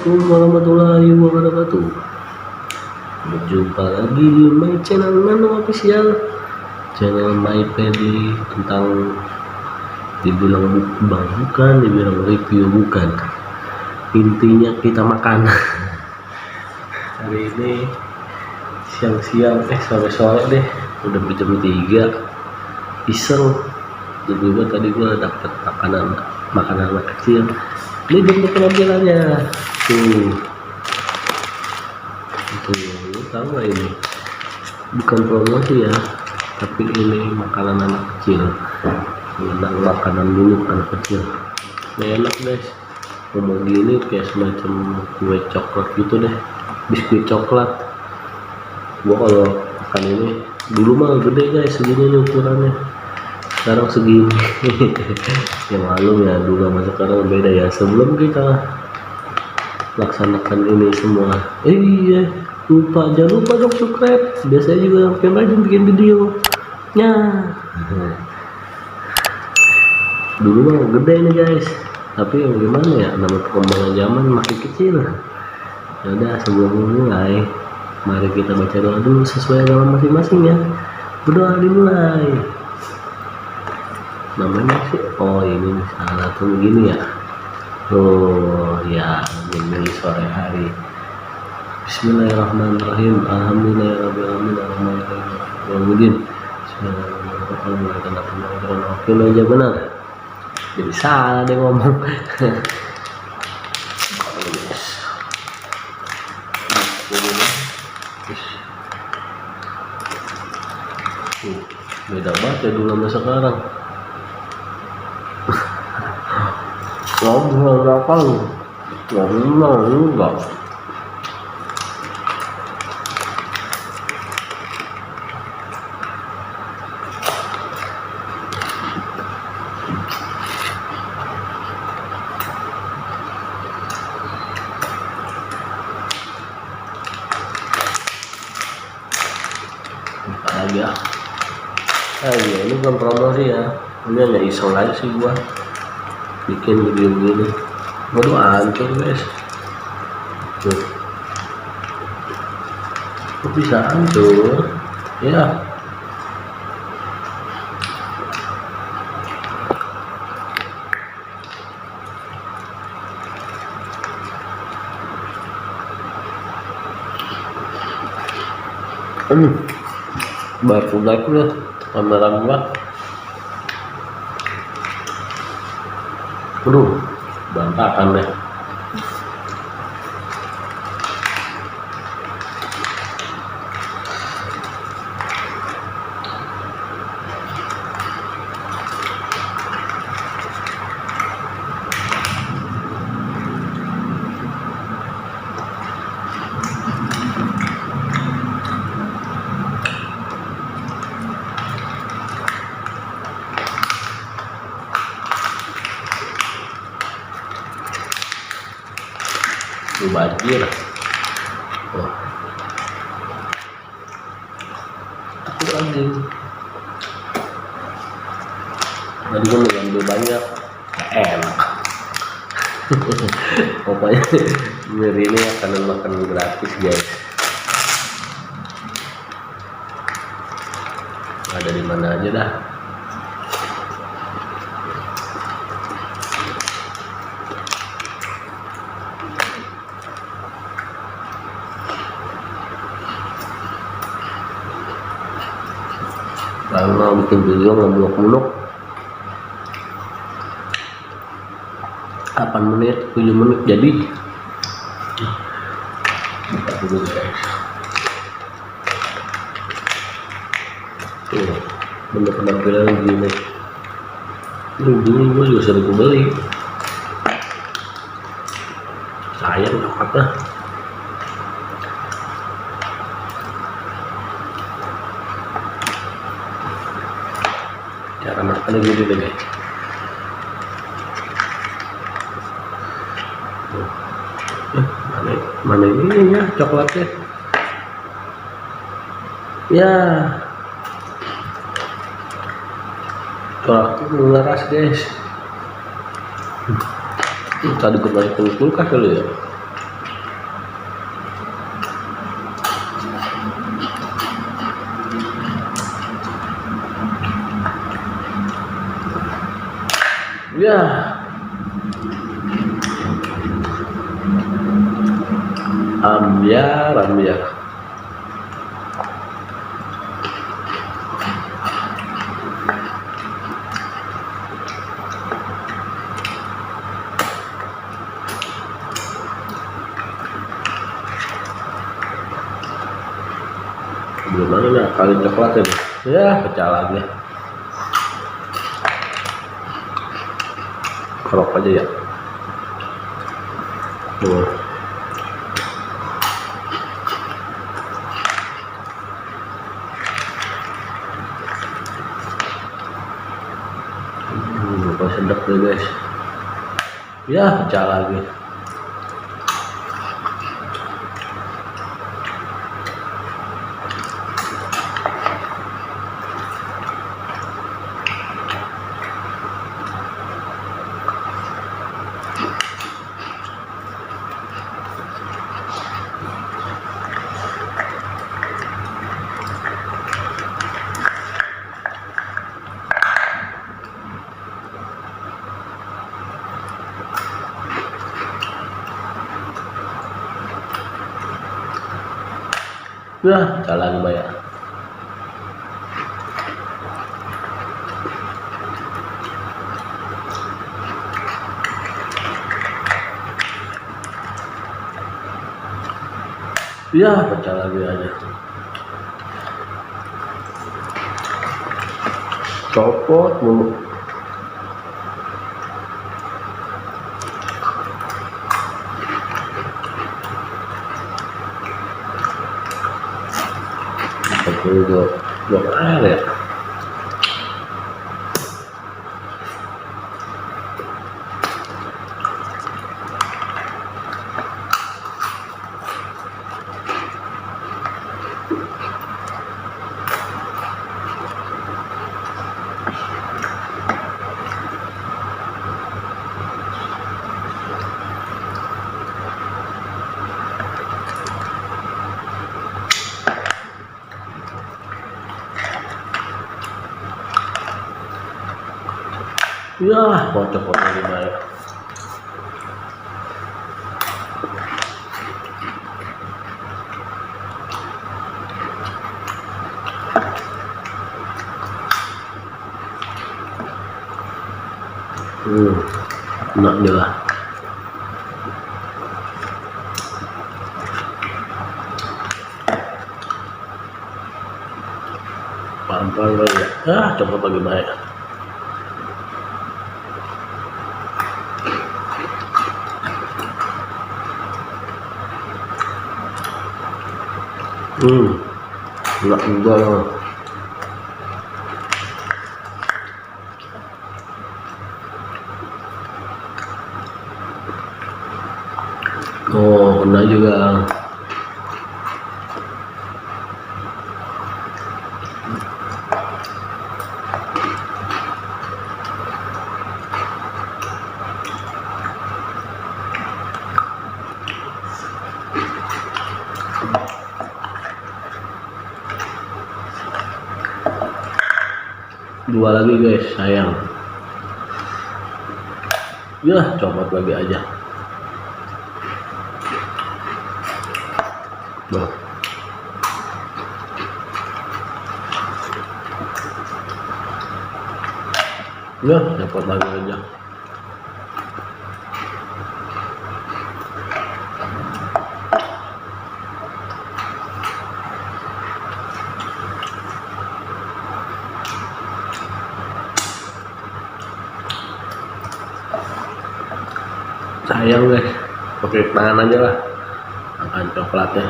Assalamualaikum warahmatullahi wabarakatuh. Berjumpa lagi di my channel Nano Official, channel my pedi tentang dibilang mukbang bukan, dibilang review bukan, intinya kita makan. Hari ini siang-siang, sore-sore deh, udah jam 3, iseng. Juga tadi gua dapet makanan anak kecil. Ini bentuk penampilannya tuh, lu tahu gak ini bukan promosi ya, tapi ini makanan anak kecil, makanan dulu anak kecil. Ini enak guys, ngomong gini kayak semacam kue coklat gitu deh, biskuit coklat. Gua kalau makan ini dulu mah gede guys, segini nih ukurannya, sekarang segini. Ya malum ya, dulu sama sekarang beda ya. Sebelum kita laksanakan ini semua, iya lupa, jangan lupa dong subscribe. Biasanya juga yang rajin bikin video nya. Dulu mah gede nih guys, tapi yang gimana ya, nama perkembangan zaman makin kecil. Ya udah, sebelum mulai mari kita baca doa dulu sesuai agama masing-masing ya. Berdoa dimulai. Namanya sih, oh ini salah tuh begini ya. Oh ya, ini sore hari. Bismillahirrahmanirrahim. Alhamdulillahirrahmanirrahim. Alhamdulillah. Bismillahirrahmanirrahim. Oke aja benar. Jadi salah deh ngomong. Beda banget ya dulu sama sekarang. Ngomong berapa lu? Ngomong enggak. Buka lagi ya. Iya, ini bukan promosi ya. Ini hanya iseng aja sih gua bikin video begini. Waduh, hancur guys. Tuh. Kok bisa hancur? Ya. Baru ya kamera gua. Aduh, berantakan deh. Banjir. Wah, takut lagi. Tadi gue ngambil banyak, enak. Pokoknya hari ini akan makan gratis guys. Ada di mana aja dah. Karena bikin video nggak muluk-muluk, 8 menit 7 menit jadi. Buka dulu guys. Tuh, bentuk penampilan gini. Dulu gue juga sering beli. Sayang apa? Cara makannya gini deh guys. Mana ini ya coklatnya ya, coklatnya mengeras guys. Tadi gue masukin kulkas dulu ya. Ya, ambiar, ambiar. Gimana nih kali coklatnya nih? Ya, pecah lagi. Kerok aja ya. Tuh. Lupa sedap deh guys. Ya, pecah lagi. Ya, pecah lagi banyak. Ya, pecah lagi aja. Copot mulu. Aku dua air ya. Ya, kocok-kocok gimana? Enak dia lah. Pelan-pelan kali ya. Ah, copot lagi baik. Enak juga loh. Oh, kena juga. Dua lagi guys, sayang. Ya, copot lagi aja. Bah. Ya, copot lagi aja. Sayang guys, pakai tangan aja lah makan coklatnya.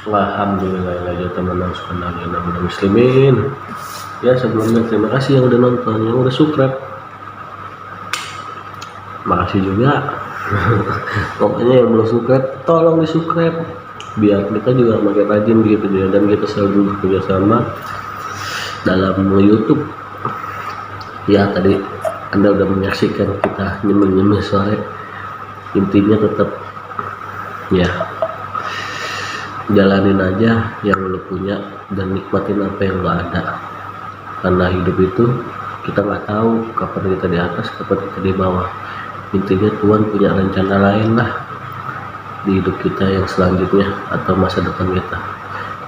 Alhamdulillah ya teman-teman muslimin. Ya sebelumnya terima kasih yang udah nonton, yang udah subscribe. Makasih juga. Pokoknya yang belum subscribe tolong di subscribe biar kita juga makin rajin gitu ya, dan kita selalu bekerja sama dalam YouTube. Ya tadi Anda udah menyaksikan kita nyemil-nyemil sore. Intinya tetap ya jalanin aja yang lo punya dan nikmatin apa yang lo ada, karena hidup itu kita nggak tahu kapan kita di atas, kapan kita di bawah. Intinya Tuhan punya rencana lain lah di hidup kita yang selanjutnya atau masa depan kita.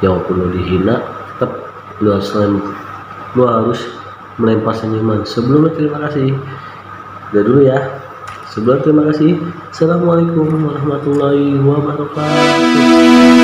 Ya walaupun lo dihina, tetap lo harus melempar senyuman. Sebelumnya terima kasih. Udah dulu ya. Sebelum terima kasih. Assalamualaikum warahmatullahi wabarakatuh.